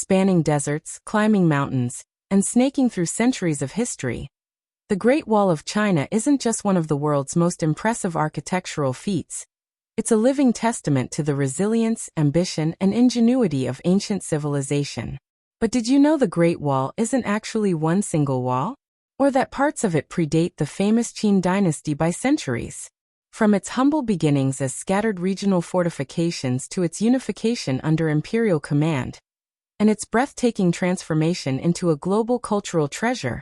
spanning deserts, climbing mountains, and snaking through centuries of history. The Great Wall of China isn't just one of the world's most impressive architectural feats. It's a living testament to the resilience, ambition, and ingenuity of ancient civilization. But did you know the Great Wall isn't actually one single wall? Or that parts of it predate the famous Qin dynasty by centuries? From its humble beginnings as scattered regional fortifications to its unification under imperial command, and its breathtaking transformation into a global cultural treasure,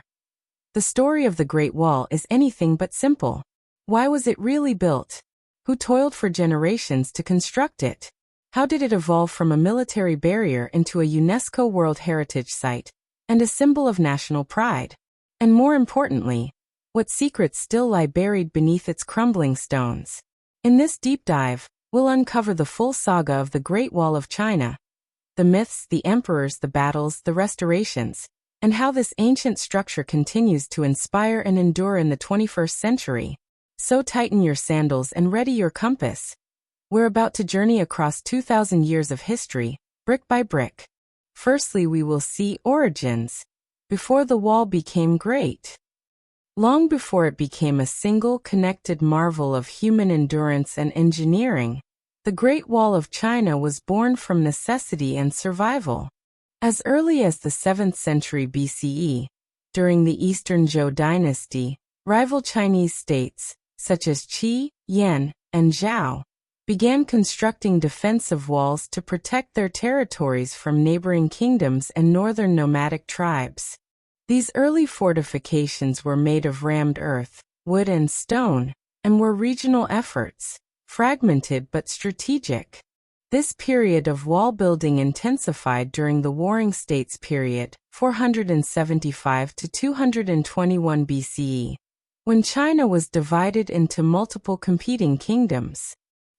the story of the Great Wall is anything but simple. Why was it really built? Who toiled for generations to construct it? How did it evolve from a military barrier into a UNESCO World Heritage Site and a symbol of national pride? And more importantly, what secrets still lie buried beneath its crumbling stones? In this deep dive, we'll uncover the full saga of the Great Wall of China, the myths, the emperors, the battles, the restorations, and how this ancient structure continues to inspire and endure in the 21st century. So tighten your sandals and ready your compass. We're about to journey across 2,000 years of history, brick by brick. Firstly, we will see origins. Before the wall became great. Long before it became a single connected marvel of human endurance and engineering, the Great Wall of China was born from necessity and survival. As early as the 7th century BCE, during the Eastern Zhou dynasty, rival Chinese states, such as Qi, Yan, and Zhao, began constructing defensive walls to protect their territories from neighboring kingdoms and northern nomadic tribes. These early fortifications were made of rammed earth, wood and stone, and were regional efforts, fragmented but strategic. This period of wall building intensified during the Warring States period, 475 to 221 BCE, when China was divided into multiple competing kingdoms.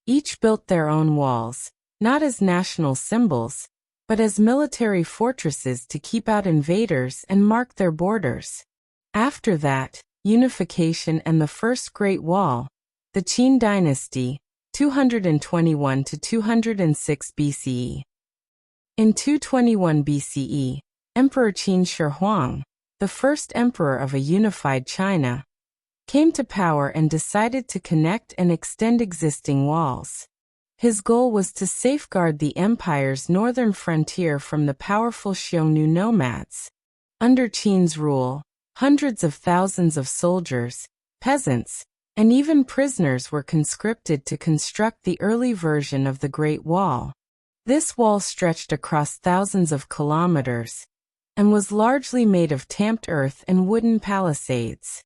Each built their own walls, not as national symbols, but as military fortresses to keep out invaders and mark their borders. After that, unification and the First Great Wall, the Qin dynasty, 221 to 206 BCE. In 221 BCE, Emperor Qin Shi Huang, the first emperor of a unified China, came to power and decided to connect and extend existing walls. His goal was to safeguard the empire's northern frontier from the powerful Xiongnu nomads. Under Qin's rule, hundreds of thousands of soldiers, peasants, and even prisoners were conscripted to construct the early version of the Great Wall. This wall stretched across thousands of kilometers and was largely made of tamped earth and wooden palisades.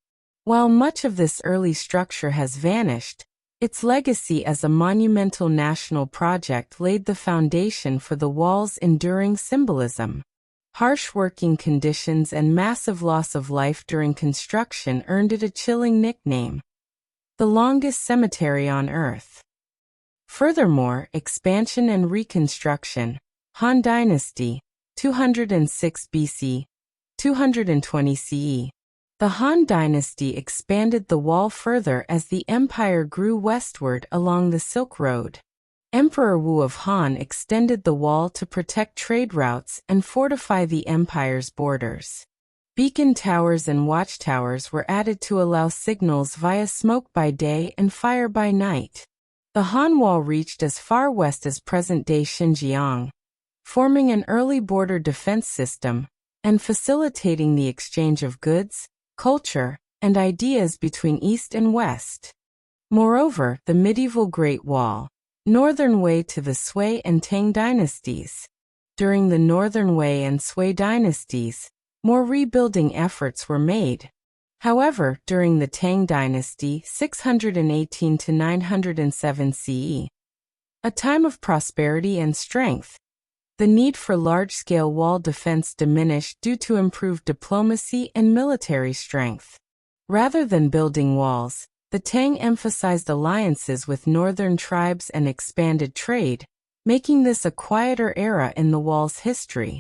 While much of this early structure has vanished, its legacy as a monumental national project laid the foundation for the wall's enduring symbolism. Harsh working conditions and massive loss of life during construction earned it a chilling nickname: the longest cemetery on Earth. Furthermore, expansion and reconstruction. Han Dynasty, 206 BC, 220 CE. The Han Dynasty expanded the wall further as the empire grew westward along the Silk Road. Emperor Wu of Han extended the wall to protect trade routes and fortify the empire's borders. Beacon towers and watchtowers were added to allow signals via smoke by day and fire by night. The Han Wall reached as far west as present-day Xinjiang, forming an early border defense system and facilitating the exchange of goods, culture, and ideas between East and West. Moreover, the medieval Great Wall, northern Wei to the Sui and Tang dynasties. During the northern Wei and Sui dynasties, more rebuilding efforts were made. However, during the Tang dynasty, 618 to 907 CE, a time of prosperity and strength, the need for large-scale wall defense diminished due to improved diplomacy and military strength. Rather than building walls, the Tang emphasized alliances with northern tribes and expanded trade, making this a quieter era in the wall's history.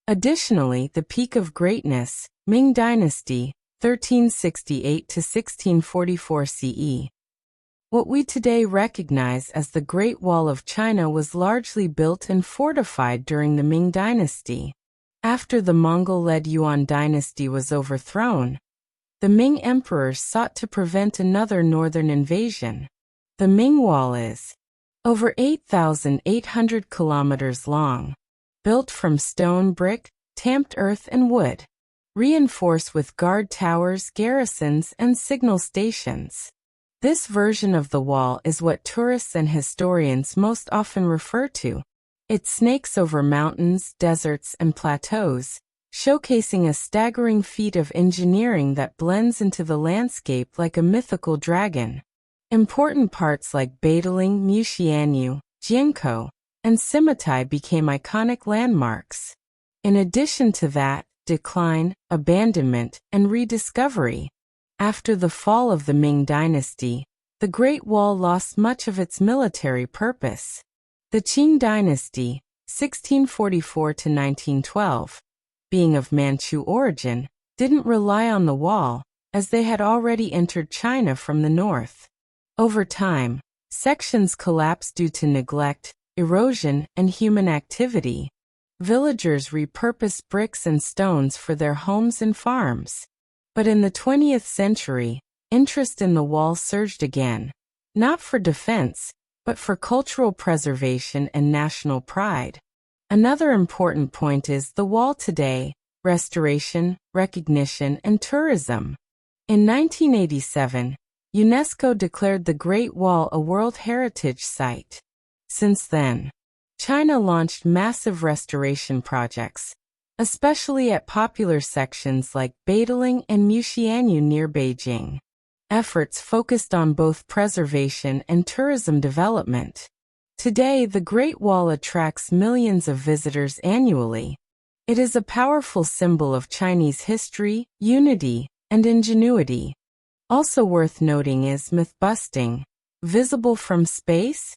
Additionally, the peak of greatness, Ming Dynasty, 1368 to 1644 CE. What we today recognize as the Great Wall of China was largely built and fortified during the Ming Dynasty. After the Mongol-led Yuan dynasty was overthrown, the Ming emperors sought to prevent another northern invasion. The Ming Wall is over 8,800 kilometers long, built from stone, brick, tamped earth and wood, reinforced with guard towers, garrisons, and signal stations. This version of the wall is what tourists and historians most often refer to. It snakes over mountains, deserts, and plateaus, showcasing a staggering feat of engineering that blends into the landscape like a mythical dragon. Important parts like Badaling, Muxianyu, Jiankou, and Simitai became iconic landmarks. In addition to that, decline, abandonment, and rediscovery. After the fall of the Ming dynasty, the Great Wall lost much of its military purpose. The Qing dynasty, 1644 to 1912, being of Manchu origin, didn't rely on the wall, as they had already entered China from the north. Over time, sections collapsed due to neglect, erosion, and human activity. Villagers repurposed bricks and stones for their homes and farms. But in the 20th century, interest in the wall surged again, not for defense, but for cultural preservation and national pride. Another important point is the wall today: restoration, recognition, and tourism. In 1987, UNESCO declared the Great Wall a World Heritage Site. Since then, China launched massive restoration projects, especially at popular sections like Badaling and Muxianyu near Beijing. Efforts focused on both preservation and tourism development. Today, the Great Wall attracts millions of visitors annually. It is a powerful symbol of Chinese history, unity, and ingenuity. Also worth noting is myth-busting. Visible from space?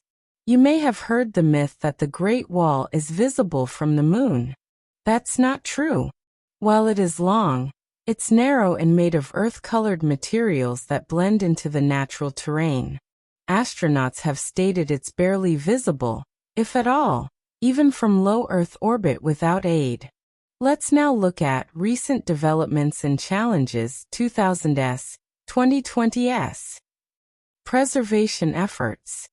You may have heard the myth that the Great Wall is visible from the moon. That's not true. While it is long, it's narrow and made of earth-colored materials that blend into the natural terrain. Astronauts have stated it's barely visible, if at all, even from low Earth orbit without aid. Let's now look at recent developments and challenges 2000s, 2020s. Preservation efforts.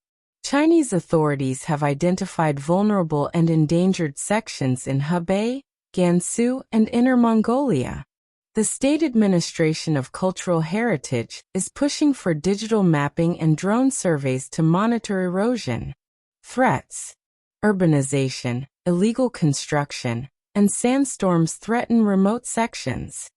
Chinese authorities have identified vulnerable and endangered sections in Hebei, Gansu, and Inner Mongolia. The State Administration of Cultural Heritage is pushing for digital mapping and drone surveys to monitor erosion. Threats. Urbanization, illegal construction, and sandstorms threaten remote sections.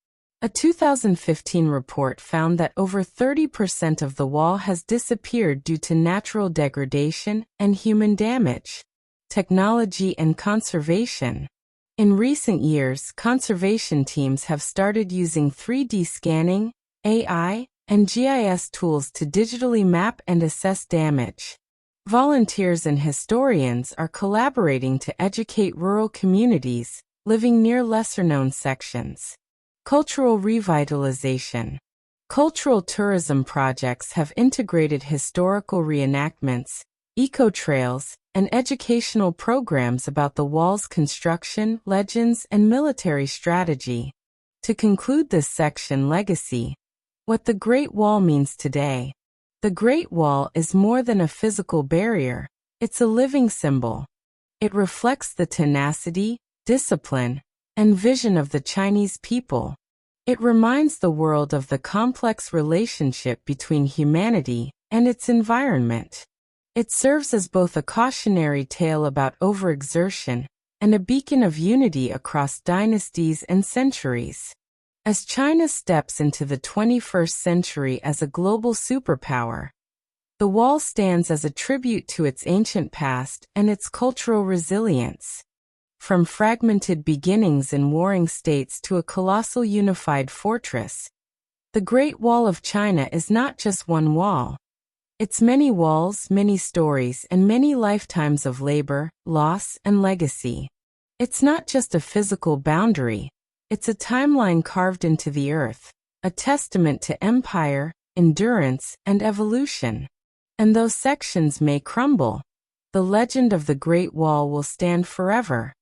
A 2015 report found that over 30% of the wall has disappeared due to natural degradation and human damage. Technology and conservation. In recent years, conservation teams have started using 3D scanning, AI, and GIS tools to digitally map and assess damage. Volunteers and historians are collaborating to educate rural communities living near lesser-known sections. Cultural revitalization. Cultural tourism projects have integrated historical reenactments, eco-trails, and educational programs about the wall's construction, legends, and military strategy. To conclude this section, legacy. What the Great Wall means today. The Great Wall is more than a physical barrier, it's a living symbol. It reflects the tenacity, discipline, and vision of the Chinese people. It reminds the world of the complex relationship between humanity and its environment. It serves as both a cautionary tale about overexertion and a beacon of unity across dynasties and centuries. As China steps into the 21st century as a global superpower, the wall stands as a tribute to its ancient past and its cultural resilience. From fragmented beginnings in warring states to a colossal unified fortress, the Great Wall of China is not just one wall. It's many walls, many stories, and many lifetimes of labor, loss, and legacy. It's not just a physical boundary, it's a timeline carved into the earth, a testament to empire, endurance, and evolution. And though sections may crumble, the legend of the Great Wall will stand forever.